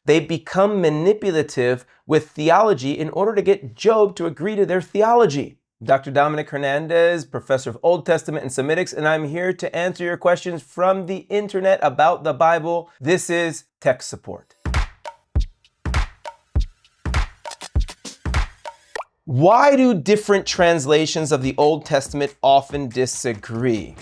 they become manipulative with theology in order to get Job to agree to their theology. Dr. Dominick Hernández, professor of Old Testament and Semitics, and I'm here to answer your questions from the internet about the Bible. This is Text Support. Why do different translations of the Old Testament often disagree?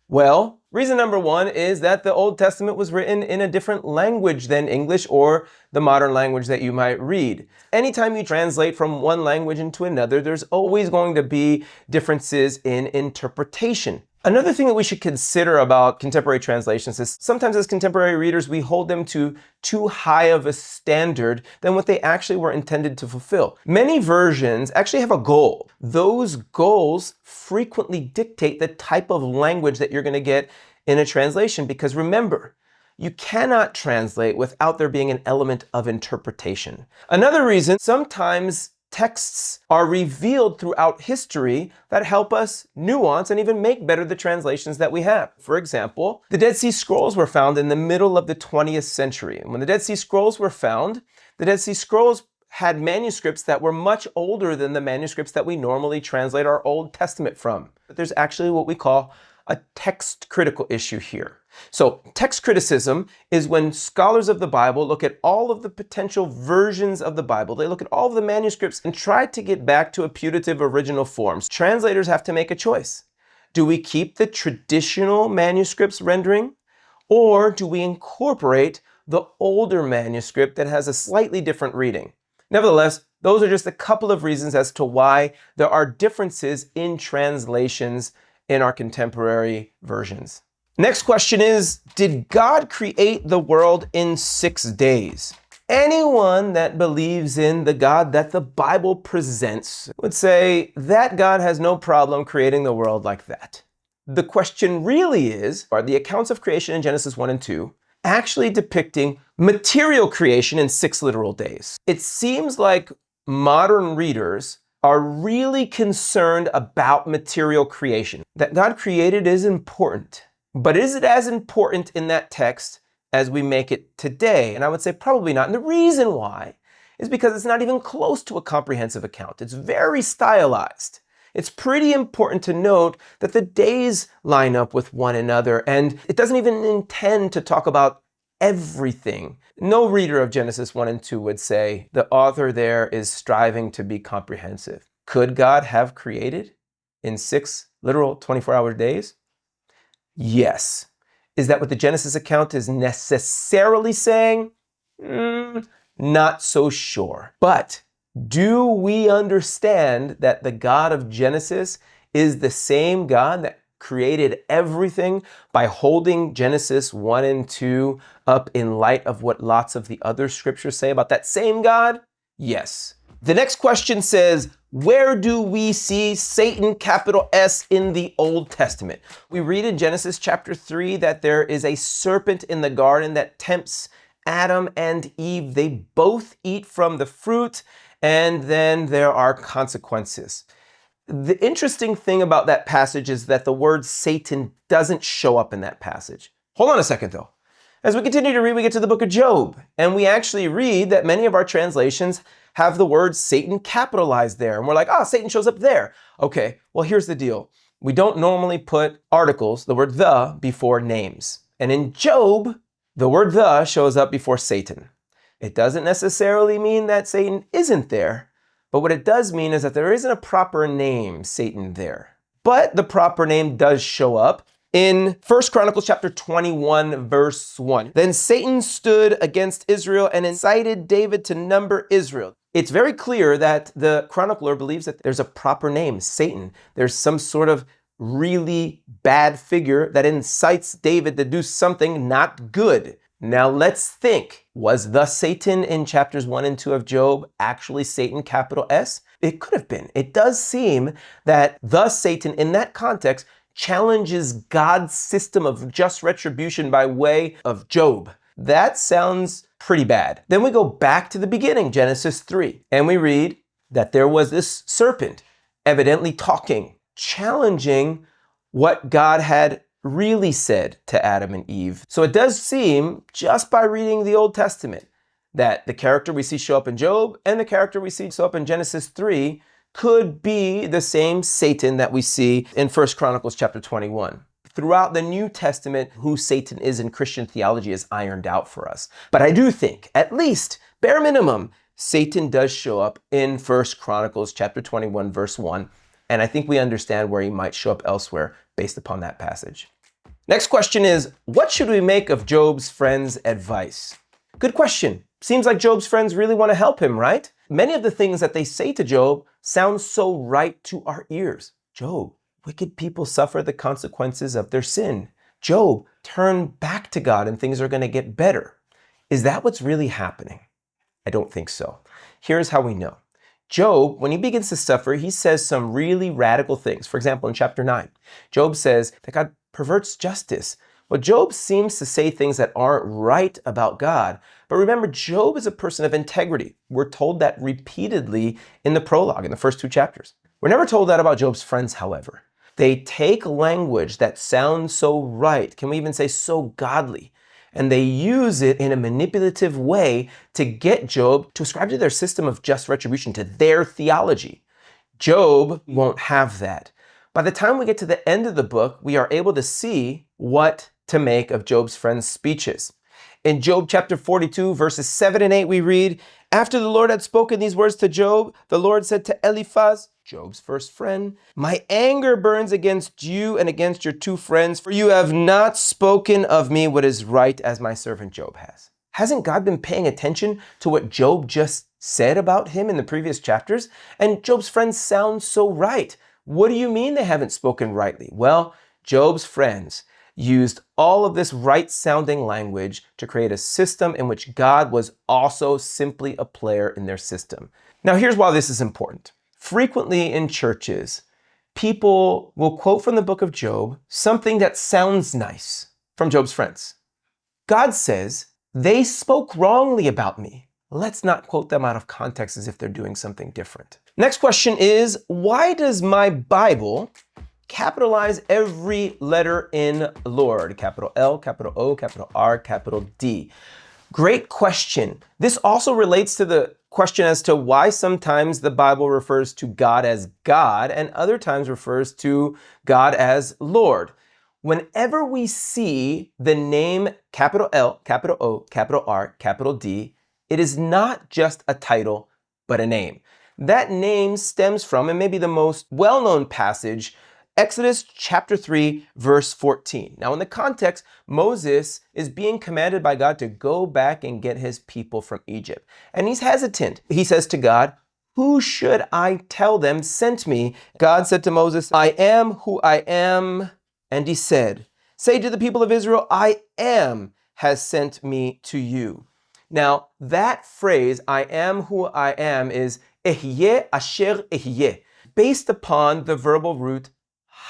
Well, reason number one is that the Old Testament was written in a different language than English or the modern language that you might read. Anytime you translate from one language into another, there's always going to be differences in interpretation. Another thing that we should consider about contemporary translations is sometimes as contemporary readers, we hold them to too high of a standard than what they actually were intended to fulfill. Many versions actually have a goal. Those goals frequently dictate the type of language that you're going to get in a translation, because remember, you cannot translate without there being an element of interpretation. Another reason, sometimes texts are revealed throughout history that help us nuance and even make better the translations that we have. For example, the Dead Sea Scrolls were found in the middle of the 20th century. And when the Dead Sea Scrolls were found, the Dead Sea Scrolls had manuscripts that were much older than the manuscripts that we normally translate our Old Testament from. But there's actually what we call a text critical issue here. So text criticism is when scholars of the Bible look at all of the potential versions of the Bible. They look at all of the manuscripts and try to get back to a putative original forms. Translators have to make a choice. Do we keep the traditional manuscript's rendering, or do we incorporate the older manuscript that has a slightly different reading? Nevertheless, those are just a couple of reasons as to why there are differences in translations in our contemporary versions. Next question is, did God create the world in 6 days? Anyone that believes in the God that the Bible presents would say that God has no problem creating the world like that. The question really is, are the accounts of creation in Genesis 1 and 2 actually depicting material creation in 6 literal days? It seems like modern readers are really concerned about material creation. That God created is important, but is it as important in that text as we make it today? And I would say probably not. And the reason why is because it's not even close to a comprehensive account. It's very stylized. It's pretty important to note that the days line up with one another, and it doesn't even intend to talk about everything. No reader of Genesis 1 and 2 would say the author there is striving to be comprehensive. Could God have created in 6 literal 24-hour days? Yes. Is that what the Genesis account is necessarily saying? Not so sure. But do we understand that the God of Genesis is the same God that created everything by holding Genesis 1 and 2 up in light of what lots of the other scriptures say about that same God? Yes. The next question says, where do we see Satan, capital S, in the Old Testament? We read in Genesis chapter 3 that there is a serpent in the garden that tempts Adam and Eve. They both eat from the fruit, and then there are consequences. The interesting thing about that passage is that the word Satan doesn't show up in that passage. Hold on a second though. As we continue to read, we get to the book of Job, and we actually read that many of our translations have the word Satan capitalized there. And we're like, Satan shows up there. Okay, well, here's the deal. We don't normally put articles, the word the, before names. And in Job, the word the shows up before Satan. It doesn't necessarily mean that Satan isn't there, but what it does mean is that there isn't a proper name, Satan, there. But the proper name does show up in 1 Chronicles chapter 21, verse 1. Then Satan stood against Israel and incited David to number Israel. It's very clear that the chronicler believes that there's a proper name, Satan. There's some sort of really bad figure that incites David to do something not good. Now let's think, was the Satan in chapters 1 and 2 of Job actually Satan, capital S? It could have been. It does seem that the Satan in that context challenges God's system of just retribution by way of Job. That sounds pretty bad. Then we go back to the beginning, Genesis 3, and we read that there was this serpent evidently talking, challenging what God had really said to Adam and Eve. So it does seem, just by reading the Old Testament, that the character we see show up in Job and the character we see show up in Genesis 3 could be the same Satan that we see in 1 Chronicles chapter 21. Throughout the New Testament, who Satan is in Christian theology is ironed out for us. But I do think, at least, bare minimum, Satan does show up in 1 Chronicles chapter 21, verse 1. And I think we understand where he might show up elsewhere based upon that passage. Next question is, what should we make of Job's friends' advice? Good question. Seems like Job's friends really want to help him, right? Many of the things that they say to Job sound so right to our ears. Job, wicked people suffer the consequences of their sin. Job, turn back to God and things are going to get better. Is that what's really happening? I don't think so. Here's how we know. Job, when he begins to suffer, he says some really radical things. For example, in chapter 9, Job says that God perverts justice. Well, Job seems to say things that aren't right about God. But remember, Job is a person of integrity. We're told that repeatedly in the prologue, in the first 2 chapters. We're never told that about Job's friends, however. They take language that sounds so right, can we even say so godly, and they use it in a manipulative way to get Job to ascribe to their system of just retribution, to their theology. Job won't have that. By the time we get to the end of the book, we are able to see what to make of Job's friends' speeches. In Job chapter 42, verses 7 and 8, we read, "After the Lord had spoken these words to Job, the Lord said to Eliphaz," Job's first friend, "My anger burns against you and against your 2 friends, for you have not spoken of me what is right as my servant Job has." Hasn't God been paying attention to what Job just said about him in the previous chapters? And Job's friends sound so right. What do you mean they haven't spoken rightly? Well, Job's friends used all of this right-sounding language to create a system in which God was also simply a player in their system. Now, here's why this is important. Frequently in churches, people will quote from the book of Job something that sounds nice from Job's friends. God says, "They spoke wrongly about me." Let's not quote them out of context as if they're doing something different. Next question is, why does my Bible capitalize every letter in Lord? Capital L, capital O, capital R, capital D. Great question. This also relates to the question as to why sometimes the Bible refers to God as God and other times refers to God as Lord. Whenever we see the name capital L, capital O, capital R, capital D, it is not just a title, but a name. That name stems from, and maybe the most well-known passage, Exodus chapter 3, verse 14. Now in the context, Moses is being commanded by God to go back and get his people from Egypt. And he's hesitant. He says to God, "Who should I tell them sent me?" God said to Moses, "I am who I am." And he said, "Say to the people of Israel, I am has sent me to you." Now that phrase, "I am who I am," is ehyeh asher ehyeh, based upon the verbal root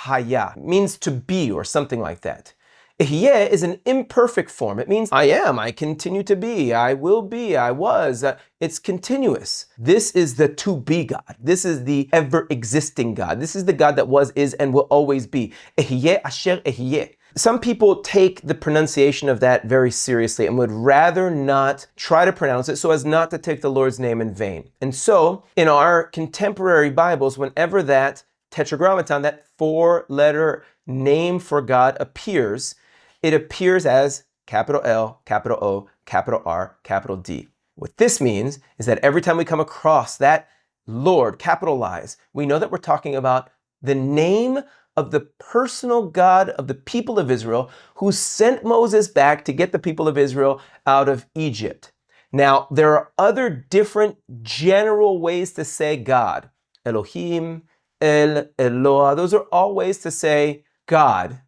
haya, means to be or something like that. Ehyeh is an imperfect form. It means I am, I continue to be, I will be, I was. It's continuous. This is the to be God. This is the ever existing God. This is the God that was, is, and will always be. Ehyeh asher ehyeh. Some people take the pronunciation of that very seriously and would rather not try to pronounce it so as not to take the Lord's name in vain. And so in our contemporary Bibles, whenever that tetragrammaton, that 4-letter name for God appears, it appears as capital L, capital O, capital R, capital D. What this means is that every time we come across that Lord capitalized, we know that we're talking about the name of the personal God of the people of Israel who sent Moses back to get the people of Israel out of Egypt. Now, there are other different general ways to say God. Elohim, El, Eloah, those are all ways to say God.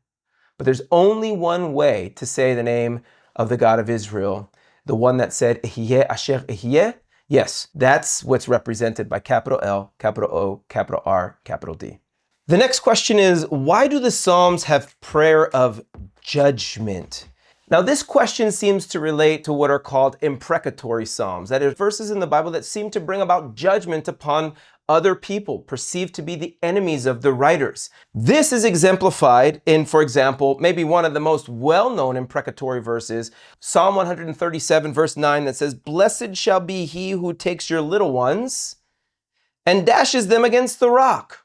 But there's only one way to say the name of the God of Israel, the one that said, Ehyeh asher ehyeh. Yes, that's what's represented by capital L, capital O, capital R, capital D. The next question is, why do the Psalms have prayer of judgment? Now, this question seems to relate to what are called imprecatory psalms, that is, verses in the Bible that seem to bring about judgment upon other people perceived to be the enemies of the writers. This is exemplified in, for example, maybe one of the most well-known imprecatory verses, Psalm 137, verse 9, that says, "Blessed shall be he who takes your little ones and dashes them against the rock."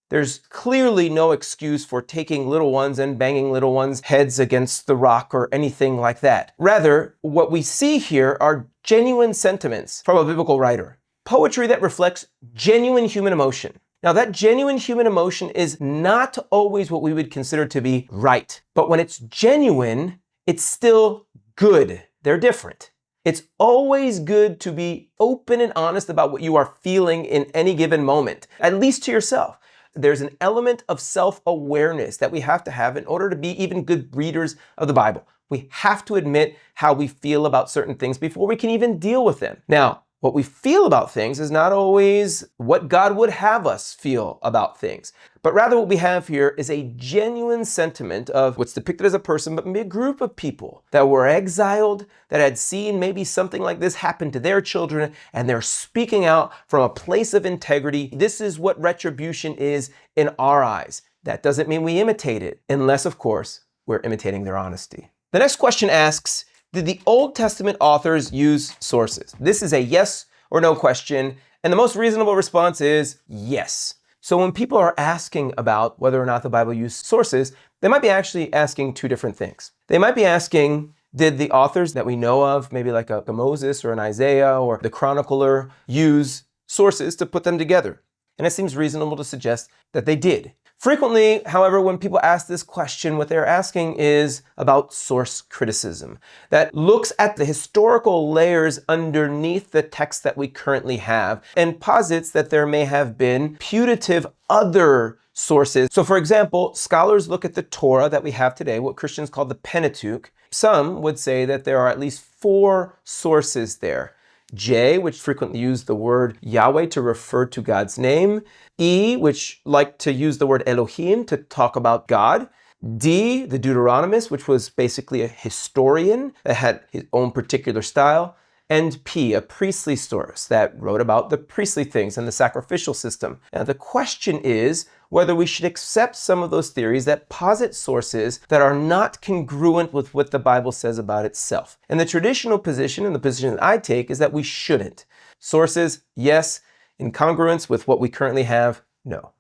There's clearly no excuse for taking little ones and banging little ones' heads against the rock or anything like that. Rather, what we see here are genuine sentiments from a biblical writer. Poetry that reflects genuine human emotion. Now, that genuine human emotion is not always what we would consider to be right. But when it's genuine, it's still good. They're different. It's always good to be open and honest about what you are feeling in any given moment, at least to yourself. There's an element of self-awareness that we have to have in order to be even good readers of the Bible. We have to admit how we feel about certain things before we can even deal with them. Now, what we feel about things is not always what God would have us feel about things, but rather what we have here is a genuine sentiment of what's depicted as a person, but maybe a group of people that were exiled, that had seen maybe something like this happen to their children, and they're speaking out from a place of integrity. This is what retribution is in our eyes. That doesn't mean we imitate it, unless, of course, we're imitating their honesty. The next question asks, did the Old Testament authors use sources? This is a yes or no question, and the most reasonable response is yes. So when people are asking about whether or not the Bible used sources, they might be actually asking two different things. They might be asking, did the authors that we know of, maybe like a Moses or an Isaiah or the chronicler, use sources to put them together? And it seems reasonable to suggest that they did. Frequently, however, when people ask this question, what they're asking is about source criticism that looks at the historical layers underneath the text that we currently have and posits that there may have been putative other sources. So for example, scholars look at the Torah that we have today, what Christians call the Pentateuch. Some would say that there are at least 4 sources there. J, which frequently use the word Yahweh to refer to God's name. E, which like to use the word Elohim to talk about God. D, the Deuteronomist, which was basically a historian that had his own particular style. And P, a priestly source that wrote about the priestly things and the sacrificial system. Now the question is whether we should accept some of those theories that posit sources that are not congruent with what the Bible says about itself. And the traditional position, and the position that I take, is that we shouldn't. Sources, yes. In congruence with what we currently have, no.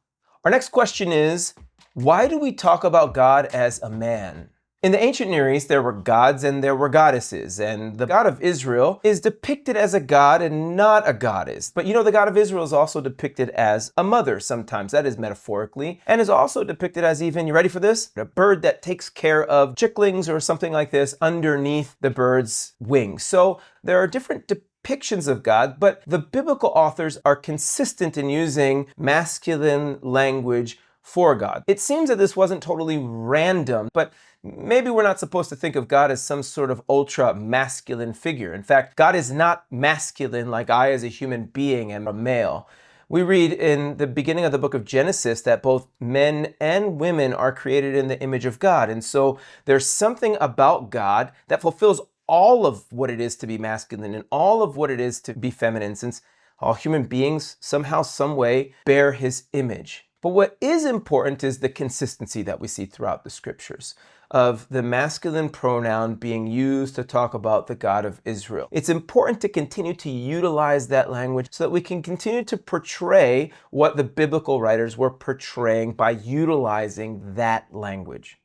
Our next question is, why do we talk about God as a man? In the ancient Near East, there were gods and there were goddesses, and the God of Israel is depicted as a god and not a goddess. But you know, the God of Israel is also depicted as a mother sometimes, that is metaphorically, and is also depicted as even, you ready for this? A bird that takes care of chicklings or something like this underneath the bird's wings. So there are different depictions of God, but the biblical authors are consistent in using masculine language for God. It seems that this wasn't totally random, but maybe we're not supposed to think of God as some sort of ultra masculine figure. In fact, God is not masculine like I as a human being am a male. We read in the beginning of the book of Genesis that both men and women are created in the image of God. And so there's something about God that fulfills all of what it is to be masculine and all of what it is to be feminine, since all human beings somehow, some way bear his image. But what is important is the consistency that we see throughout the scriptures of the masculine pronoun being used to talk about the God of Israel. It's important to continue to utilize that language so that we can continue to portray what the biblical writers were portraying by utilizing that language.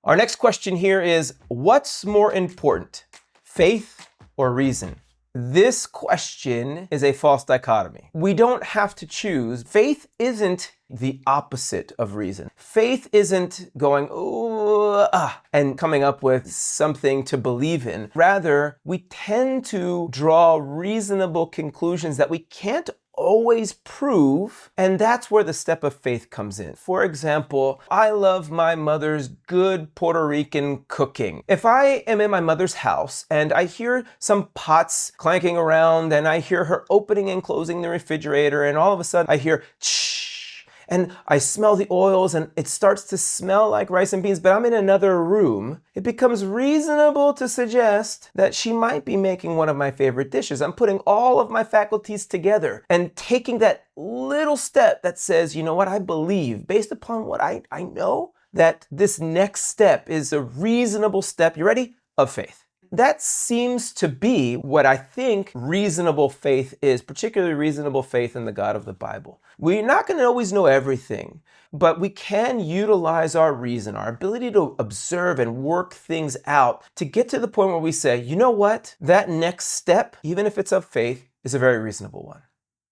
Our next question here is, what's more important, faith or reason? This question is a false dichotomy. We don't have to choose. Faith isn't the opposite of reason. Faith isn't going, and coming up with something to believe in. Rather, we tend to draw reasonable conclusions that we can't always prove, and that's where the step of faith comes in. For example, I love my mother's good Puerto Rican cooking. If I am in my mother's house and I hear some pots clanking around and I hear her opening and closing the refrigerator and all of a sudden I hear shh, and I smell the oils and it starts to smell like rice and beans, but I'm in another room, it becomes reasonable to suggest that she might be making one of my favorite dishes. I'm putting all of my faculties together and taking that little step that says, you know what, I believe, based upon what I know, that this next step is a reasonable step, you ready, of faith. That seems to be what I think reasonable faith is, particularly reasonable faith in the God of the Bible. We're not going to always know everything, but we can utilize our reason, our ability to observe and work things out to get to the point where we say, you know what, that next step, even if it's of faith, is a very reasonable one.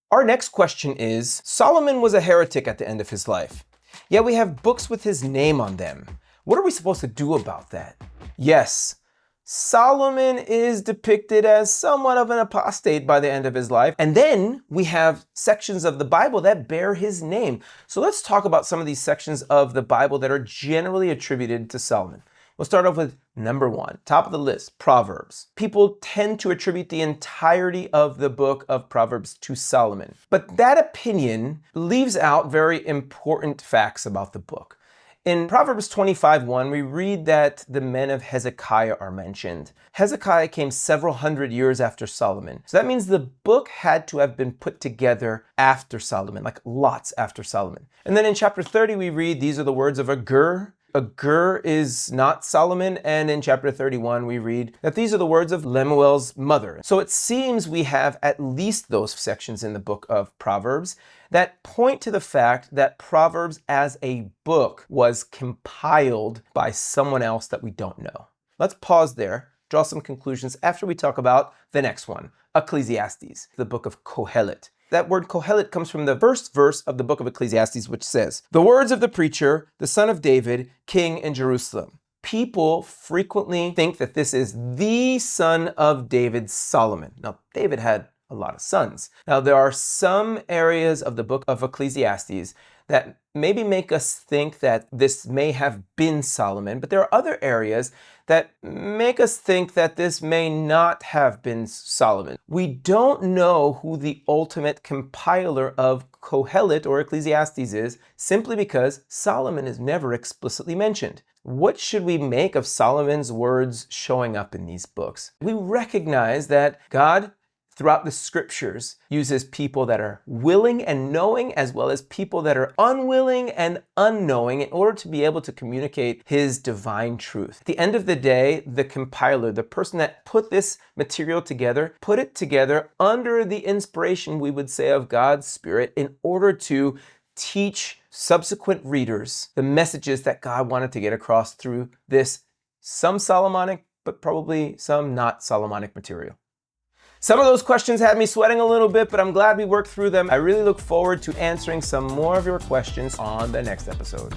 Our next question is, Solomon was a heretic at the end of his life. Yet we have books with his name on them. What are we supposed to do about that? Yes, Solomon is depicted as somewhat of an apostate by the end of his life. And then we have sections of the Bible that bear his name. So let's talk about some of these sections of the Bible that are generally attributed to Solomon. We'll start off with number 1, top of the list, Proverbs. People tend to attribute the entirety of the book of Proverbs to Solomon. But that opinion leaves out very important facts about the book. In Proverbs 25:1, we read that the men of Hezekiah are mentioned. Hezekiah came several hundred years after Solomon. So that means the book had to have been put together after Solomon, like lots after Solomon. And then in chapter 30, we read, these are the words of Agur. Agur is not Solomon. And in chapter 31, we read that these are the words of Lemuel's mother. So it seems we have at least those sections in the book of Proverbs that point to the fact that Proverbs as a book was compiled by someone else that we don't know. Let's pause there, draw some conclusions after we talk about the next one, Ecclesiastes, the book of Kohelet. That word Kohelet comes from the first verse of the book of Ecclesiastes, which says, the words of the preacher, the son of David, king in Jerusalem. People frequently think that this is the son of David, Solomon. Now, David had a lot of sons. Now, there are some areas of the book of Ecclesiastes that maybe make us think that this may have been Solomon, but there are other areas that make us think that this may not have been Solomon. We don't know who the ultimate compiler of Kohelet or Ecclesiastes is, simply because Solomon is never explicitly mentioned. What should we make of Solomon's words showing up in these books? We recognize that God, throughout the scriptures, uses people that are willing and knowing, as well as people that are unwilling and unknowing, in order to be able to communicate his divine truth. At the end of the day, the compiler, the person that put this material together, put it together under the inspiration, we would say, of God's Spirit, in order to teach subsequent readers the messages that God wanted to get across through this, some Solomonic, but probably some not Solomonic material. Some of those questions had me sweating a little bit, but I'm glad we worked through them. I really look forward to answering some more of your questions on the next episode.